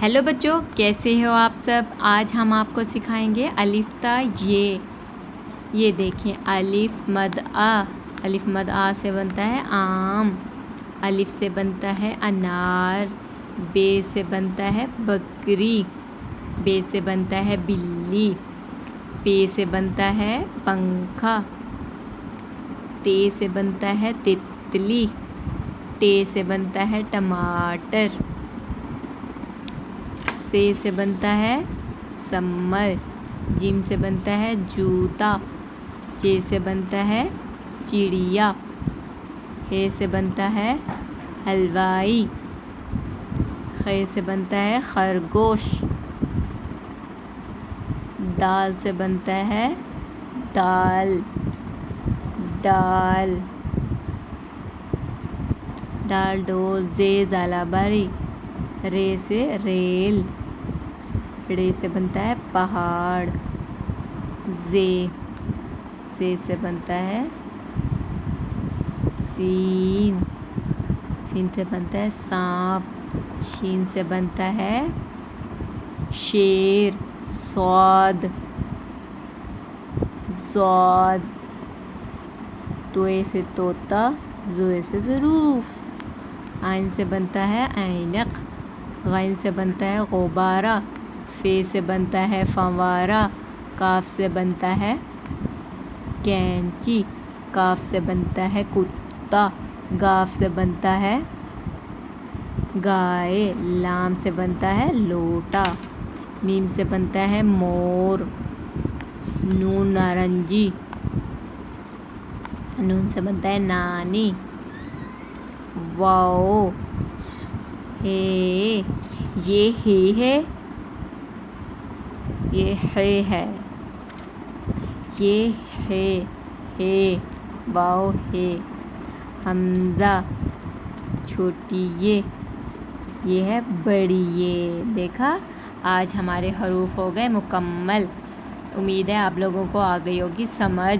Hello बच्चों, कैसे हो आप सब। आज हम आपको सिखाएंगे अलिफ ता ये देखिए, अलिफ मद आ। अलिफ मद आ से बनता है आम। अलिफ से बनता है अनार। बे से बनता है बकरी। बे से बनता है बिल्ली। पे से बनता है पंखा। ते से बनता है तितली। टे से बनता है टमाटर। से बनता है समर। जिम से बनता है जूता। चे से बनता है चिड़िया। हे से बनता है हलवाई। खे से बनता है खरगोश। दाल से बनता है दाल। दाल दाल डोल जे जालाबारी। रे से रेल। रे से बनता है पहाड़। से बनता है सीन। सीन से बनता है सांप। शीन से बनता है शेर। स्वाद ज़ौद। तोए से तोता। ज़ोए से ज़रूफ। आइन से बनता है ऐनक। गैन से बनता है गुब्बारा। फे से बनता है फंवारा। काफ से बनता है कैंची। काफ से बनता है कुत्ता। गाफ से बनता है गाय। लाम से बनता है लोटा। मीम से बनता है मोर। नून नारंगी। नून से बनता है नानी। वाओ हे, ये हे है, ये है, ये है वाओ है। हमज़ा छोटी ये है बड़ी ये। देखा, आज हमारे हरूफ हो गए मुकम्मल। उम्मीद है आप लोगों को आ गई होगी समझ।